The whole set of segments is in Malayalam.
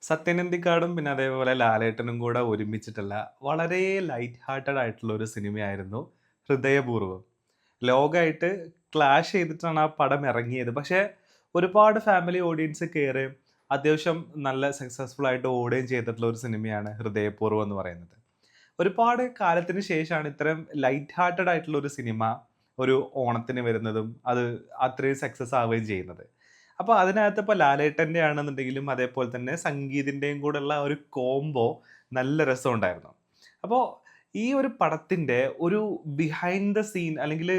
സത്യനന്ദിക്കാടും പിന്നെ അതേപോലെ ലാലേട്ടനും കൂടെ ഒരുമിച്ചിട്ടുള്ള വളരെ ലൈറ്റ് ഹാർട്ടഡ് ആയിട്ടുള്ള ഒരു സിനിമയായിരുന്നു ഹൃദയപൂർവ്വം. ലോകമായിട്ട് ക്ലാഷ് ചെയ്തിട്ടാണ് ആ പടം ഇറങ്ങിയത്. പക്ഷേ ഒരുപാട് ഫാമിലി ഓഡിയൻസ് കയറുകയും അത്യാവശ്യം നല്ല സക്സസ്ഫുൾ ആയിട്ട് ഓടുകയും ചെയ്തിട്ടുള്ള ഒരു സിനിമയാണ് ഹൃദയപൂർവ്വം എന്ന് പറയുന്നത്. ഒരുപാട് കാലത്തിന് ശേഷമാണ് ഇത്തരം ലൈറ്റ് ഹാർട്ടഡ് ആയിട്ടുള്ള ഒരു സിനിമ ഒരു ഓണത്തിന് വരുന്നതും അത് അത്രയും സക്സസ് ആവുകയും ചെയ്യുന്നത്. അപ്പോൾ അതിനകത്ത് ഇപ്പോൾ ലാലേട്ടൻ്റെ ആണെന്നുണ്ടെങ്കിലും അതേപോലെ തന്നെ സംഗീതിൻ്റെയും കൂടെയുള്ള ഒരു കോംബോ നല്ല രസമുണ്ടായിരുന്നു. അപ്പോൾ ഈ ഒരു പടത്തിൻ്റെ ഒരു ബിഹൈൻഡ് ദ സീൻ അല്ലെങ്കിൽ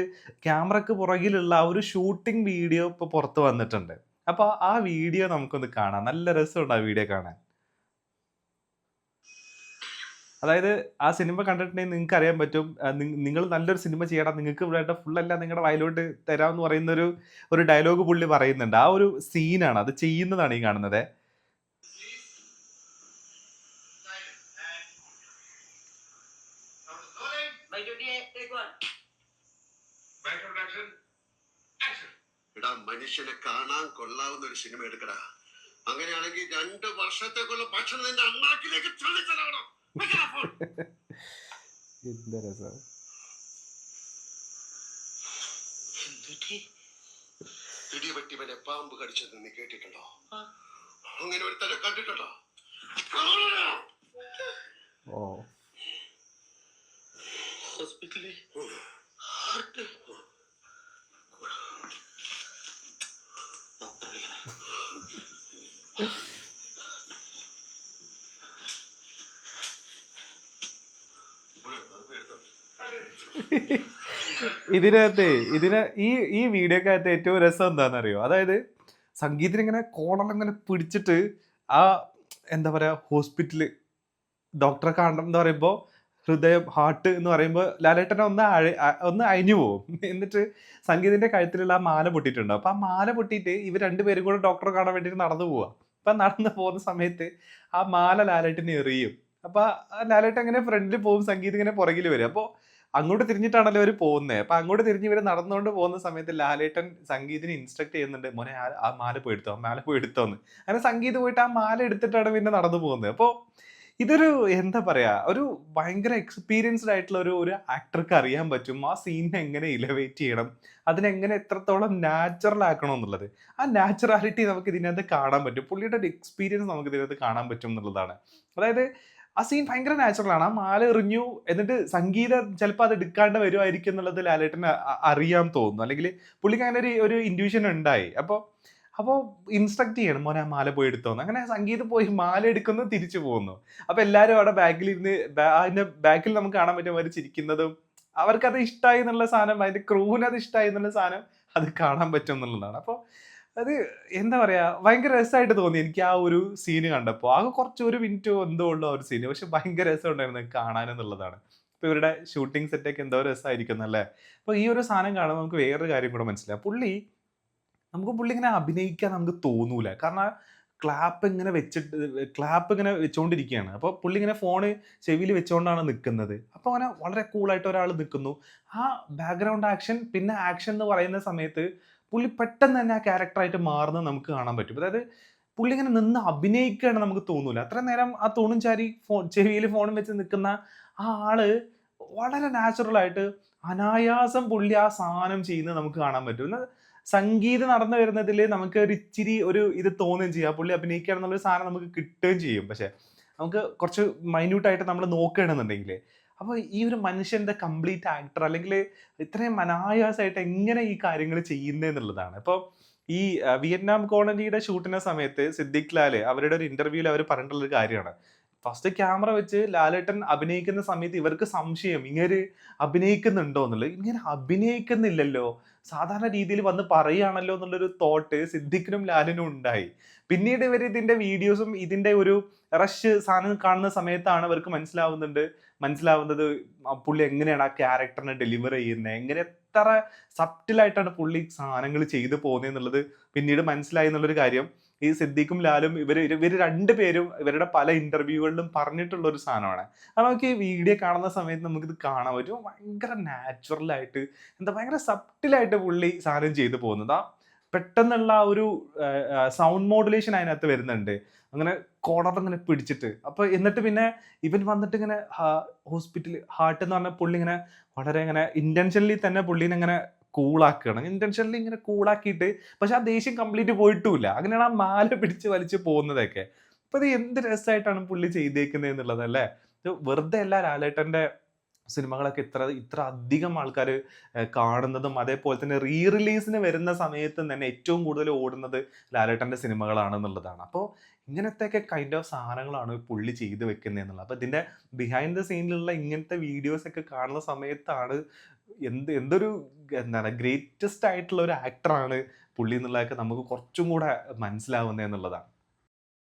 ക്യാമറയ്ക്ക് പുറകിലുള്ള ആ ഒരു ഷൂട്ടിംഗ് വീഡിയോ ഇപ്പോൾ പുറത്ത് വന്നിട്ടുണ്ട്. അപ്പോൾ ആ വീഡിയോ നമുക്കൊന്ന് കാണാം. നല്ല രസമുണ്ട് ആ വീഡിയോ കാണാൻ. അതായത് ആ സിനിമ കണ്ടിട്ടുണ്ടെങ്കിൽ നിങ്ങൾക്ക് അറിയാൻ പറ്റും. നിങ്ങൾ നല്ലൊരു സിനിമ ചെയ്യണം. നിങ്ങൾക്ക് വേണ്ട ഫുൾ എല്ലാം നിങ്ങളുടെ വായിലോട്ട് തരാമെന്ന് പറയുന്ന ഒരു ഒരു ഡയലോഗ് പുള്ളി പറയുന്നുണ്ട്. ആ ഒരു സീനാണ്. അത് ചെയ്യുന്നതാണ് ഈ കാണുന്നത്. എടാ മനുഷ്യനെ കാണാൻ കൊള്ളാവുന്ന ഒരു സിനിമ എടുക്കടാ. അങ്ങനെയാണെങ്കിൽ 2 വർഷത്തേക്കുള്ള ഭക്ഷണം നിന്റെ അണ്ണാക്കിലേക്ക് ചൊല്ലിത്തരണം. എന്ത് രസം. ഇടിവെട്ടിവനെ പാമ്പ് കടിച്ചെന്ന് നീ കേട്ടിട്ടുണ്ടോ? അങ്ങനെ ഒരു തല കണ്ടിട്ടുണ്ടോ? ഓ ഹോസ്പിറ്റലിൽ ഹാർട്ട് ഇതിനകത്ത് ഈ ഈ വീഡിയോക്കകത്ത് ഏറ്റവും രസം എന്താണെന്നറിയോ? അതായത് സംഗീതത്തിനിങ്ങനെ കോളറിങ്ങനെ പിടിച്ചിട്ട് ആ എന്താ പറയുക ഹോസ്പിറ്റല് ഡോക്ടറെ കാണണം എന്ന് പറയുമ്പോൾ ഹൃദയം ഹാർട്ട് എന്ന് പറയുമ്പോൾ ലാലേട്ടനെ ഒന്ന് അയഞ്ഞു പോകും. എന്നിട്ട് സംഗീതിന്റെ കഴുത്തിലുള്ള ആ മാല പൊട്ടിയിട്ടുണ്ടാവും. അപ്പൊ ആ മാല പൊട്ടിയിട്ട് ഇവർ രണ്ടുപേരും കൂടെ ഡോക്ടറെ കാണാൻ വേണ്ടിയിട്ട് നടന്നു പോവാ. അപ്പൊ നടന്നു പോകുന്ന സമയത്ത് ആ മാല ലാലേട്ടനെ എറിയും. അപ്പൊ ലാലേട്ടൻ ഇങ്ങനെ ഫ്രണ്ടിൽ പോകും, സംഗീത് ഇങ്ങനെ പുറകിൽ വരും. അപ്പോൾ അങ്ങോട്ട് തിരിഞ്ഞിട്ടാണല്ലോ അവർ പോകുന്നത്. അപ്പൊ അങ്ങോട്ട് തിരിഞ്ഞ് ഇവർ നടന്നുകൊണ്ട് പോകുന്ന സമയത്ത് ലാലേട്ടൻ സംഗീതിനെ ഇൻസ്ട്രക്ട് ചെയ്യുന്നുണ്ട്, മോനെ ആ മാല പോയി എടുത്തോ, ആ മാല പോയി എടുത്തോന്ന്. അങ്ങനെ സംഗീത് പോയിട്ട് ആ മാല എടുത്തിട്ടാണ് പിന്നെ നടന്നു പോകുന്നത്. അപ്പോൾ ഇതൊരു എന്താ പറയാ, ഒരു ഭയങ്കര എക്സ്പീരിയൻസ്ഡ് ആയിട്ടുള്ള ഒരു ഒരു ആക്ടർക്ക് അറിയാൻ പറ്റും ആ സീനിനെ എങ്ങനെ ഇലവേറ്റ് ചെയ്യണം, അതിനെങ്ങനെ എത്രത്തോളം നാച്ചുറൽ ആക്കണം എന്നുള്ളത്. ആ നാച്ചുറാലിറ്റി നമുക്ക് ഇതിനകത്ത് കാണാൻ പറ്റും. പുള്ളിയുടെ ഒരു എക്സ്പീരിയൻസ് നമുക്ക് ഇതിനകത്ത് കാണാൻ പറ്റും എന്നുള്ളതാണ്. അതായത് ആ സീൻ ഭയങ്കര നാച്ചുറൽ ആണ്. ആ മാല എറിഞ്ഞു, എന്നിട്ട് സംഗീതം ചിലപ്പോൾ അത് എടുക്കാണ്ട് വരുമായിരിക്കും എന്നുള്ളത് ലാലേട്ടന് അറിയാൻ തോന്നുന്നു, അല്ലെങ്കിൽ പുള്ളിക്ക് അങ്ങനെ ഒരു ഒരു ഇൻഡ്യൂഷൻ ഉണ്ടായി. അപ്പോൾ ഇൻസ്ട്രക്ട് ചെയ്യണം, മോനെ ആ മാല പോയി എടുത്തോന്ന്. അങ്ങനെ സംഗീതം പോയി മാല എടുക്കുന്നു, തിരിച്ചു പോകുന്നു. അപ്പൊ എല്ലാവരും അവിടെ ബാക്കിലിരുന്ന് അതിന്റെ ബാക്കിൽ നമുക്ക് കാണാൻ പറ്റും അവർ ചിരിക്കുന്നതും. അവർക്കത് ഇഷ്ടമായി എന്നുള്ള സാധനം, അതിന്റെ ക്രൂവിന് അത് ഇഷ്ടമായി എന്നുള്ള സാധനം അത് കാണാൻ പറ്റും എന്നുള്ളതാണ്. അപ്പോൾ അത് എന്താ പറയാ, ഭയങ്കര രസമായിട്ട് തോന്നി എനിക്ക് ആ ഒരു സീന് കണ്ടപ്പോൾ. ആകെ കുറച്ച് ഒരു മിനിറ്റോ എന്തോ ഉള്ളൂ ആ ഒരു സീന്, പക്ഷെ ഭയങ്കര രസമുണ്ടായിരുന്നു കാണാൻ എന്നുള്ളതാണ്. ഇപ്പൊ ഇവരുടെ ഷൂട്ടിംഗ് സെറ്റൊക്കെ എന്തോ രസമായിരിക്കും അല്ലേ. അപ്പൊ ഈ ഒരു സാധനം കാണുമ്പോൾ നമുക്ക് വേറൊരു കാര്യം കൂടെ മനസ്സിലാവും. പുള്ളി ഇങ്ങനെ അഭിനയിക്കാൻ നമുക്ക് തോന്നൂല. കാരണം ക്ലാപ്പ് ഇങ്ങനെ വെച്ചുകൊണ്ടിരിക്കുകയാണ്. അപ്പോൾ പുള്ളി ഇങ്ങനെ ഫോണ് ചെവിയിൽ വെച്ചുകൊണ്ടാണ് നിൽക്കുന്നത്. അപ്പോൾ അങ്ങനെ വളരെ കൂളായിട്ട് ഒരാൾ നിൽക്കുന്നു. ആ ബാക്ക്ഗ്രൗണ്ട് ആക്ഷൻ പിന്നെ ആക്ഷൻ എന്ന് പറയുന്ന സമയത്ത് പുള്ളി പെട്ടെന്ന് തന്നെ ആ ക്യാരക്ടറായിട്ട് മാറുന്നത് നമുക്ക് കാണാൻ പറ്റും. അതായത് പുള്ളി ഇങ്ങനെ നിന്ന് അഭിനയിക്കുകയാണ് നമുക്ക് തോന്നൂല. അത്രയും നേരം ആ തൂണും ചാരി ചെവിയിൽ ഫോണും വെച്ച് നിൽക്കുന്ന ആ ആള് വളരെ നാച്ചുറൽ ആയിട്ട് അനായാസം പുള്ളി ആ സാധനം ചെയ്യുന്നത് നമുക്ക് കാണാൻ പറ്റും. സംഗീതം നടന്നു വരുന്നതിൽ നമുക്ക് ഒരു ഇച്ചിരി ഒരു ഇത് തോന്നുകയും ചെയ്യും. പുള്ളി അഭിനയിക്കുക എന്നുള്ളൊരു സാധനം നമുക്ക് കിട്ടുകയും ചെയ്യും. പക്ഷെ നമുക്ക് കുറച്ച് മൈന്യൂട്ടായിട്ട് നമ്മൾ നോക്കുകയാണെന്നുണ്ടെങ്കിൽ, അപ്പോൾ ഈ ഒരു മനുഷ്യന്റെ കംപ്ലീറ്റ് ആക്ടർ അല്ലെങ്കിൽ ഇത്രയും അനായാസമായിട്ട് എങ്ങനെ ഈ കാര്യങ്ങൾ ചെയ്യുന്നതെന്നുള്ളതാണ്. ഇപ്പോൾ ഈ വിയറ്റ്നാം കോളനിയുടെ ഷൂട്ടിന്റെ സമയത്ത് സിദ്ദിഖ് ലാല് അവരുടെ ഒരു ഇന്റർവ്യൂവിൽ അവർ പറഞ്ഞിട്ടുള്ളൊരു കാര്യമാണ്. ഫസ്റ്റ് ക്യാമറ വെച്ച് ലാലേട്ടൻ അഭിനയിക്കുന്ന സമയത്ത് ഇവർക്ക് സംശയം ഇങ്ങനെ അഭിനയിക്കുന്നുണ്ടോ എന്നുള്ളത്. ഇങ്ങനെ അഭിനയിക്കുന്നില്ലല്ലോ, സാധാരണ രീതിയിൽ വന്ന് പറയുകയാണല്ലോ എന്നുള്ളൊരു തോട്ട് സിദ്ദിഖിനും ലാലിനും ഉണ്ടായി. പിന്നീട് ഇവർ ഇതിന്റെ വീഡിയോസും ഇതിന്റെ ഒരു റഷ് സാധനം കാണുന്ന സമയത്താണ് അവർക്ക് മനസ്സിലാവുന്നത് പുള്ളി എങ്ങനെയാണ് ആ ക്യാരക്ടറിനെ ഡെലിവർ ചെയ്യുന്നത്, എങ്ങനെ എത്ര സബ്റ്റിലായിട്ടാണ് പുള്ളി സാധനങ്ങൾ ചെയ്തു പോകുന്നത് എന്നുള്ളത് പിന്നീട് മനസ്സിലായി എന്നുള്ളൊരു കാര്യം ഈ സിദ്ദിഖും ലാലും ഇവർ രണ്ടുപേരും ഇവരുടെ പല ഇന്റർവ്യൂകളിലും പറഞ്ഞിട്ടുള്ള ഒരു സാധനമാണ്. അത് നമുക്ക് ഈ വീഡിയോ കാണുന്ന സമയത്ത് നമുക്കിത് കാണാൻ പറ്റും. ഭയങ്കര നാച്ചുറൽ ആയിട്ട് ഭയങ്കര സബ്റ്റിലായിട്ട് പുള്ളി സാധനം ചെയ്തു പോകുന്നത്. ആ പെട്ടെന്നുള്ള ആ ഒരു സൗണ്ട് മോഡുലേഷൻ അതിനകത്ത് വരുന്നുണ്ട്. അങ്ങനെ കോളർ ഇങ്ങനെ പിടിച്ചിട്ട്. അപ്പൊ എന്നിട്ട് പിന്നെ ഇവൻ വന്നിട്ട് ഇങ്ങനെ ഹോസ്പിറ്റലിൽ ഹാർട്ട് എന്ന് പറഞ്ഞ പുള്ളി ഇങ്ങനെ വളരെ ഇങ്ങനെ ഇന്റൻഷനലി തന്നെ പുള്ളീനെ ഇങ്ങനെ കൂളാക്കുകയാണ്. ഇന്റൻഷനലി ഇങ്ങനെ കൂളാക്കിയിട്ട് പക്ഷെ ആ ദേഷ്യം കംപ്ലീറ്റ് പോയിട്ടുമില്ല. അങ്ങനെയാണ് ആ മാല പിടിച്ച് വലിച്ച് പോകുന്നതൊക്കെ. അപ്പൊ ഇത് എന്ത് രസമായിട്ടാണ് പുള്ളി ചെയ്തേക്കുന്നത് എന്നുള്ളത് അല്ലേ. ഇത് വെറുതെ അല്ല ലാലേട്ടന്റെ സിനിമകളൊക്കെ ഇത്ര ഇത്ര അധികം ആൾക്കാർ കാണുന്നതും അതേപോലെ തന്നെ റീ റിലീസിന് വരുന്ന സമയത്തും തന്നെ ഏറ്റവും കൂടുതൽ ഓടുന്നത് ലാലേട്ടന്റെ സിനിമകളാണെന്നുള്ളതാണ്. അപ്പോൾ ഇങ്ങനത്തെയൊക്കെ കൈൻഡ് ഓഫ് സാധനങ്ങളാണ് പുള്ളി ചെയ്ത് വെക്കുന്നത് എന്നുള്ളത്. അപ്പോൾ ഇതിന്റെ ബിഹൈൻഡ് ദ സീനിലുള്ള ഇങ്ങനത്തെ വീഡിയോസ് ഒക്കെ കാണുന്ന സമയത്താണ് എന്തൊരു എന്താണ് ഗ്രേറ്റസ്റ്റ് ആയിട്ടുള്ള ഒരു ആക്ടറാണ് പുള്ളി എന്നുള്ളതൊക്കെ നമുക്ക് കുറച്ചും കൂടെ മനസ്സിലാവുന്നത് എന്നുള്ളതാണ്.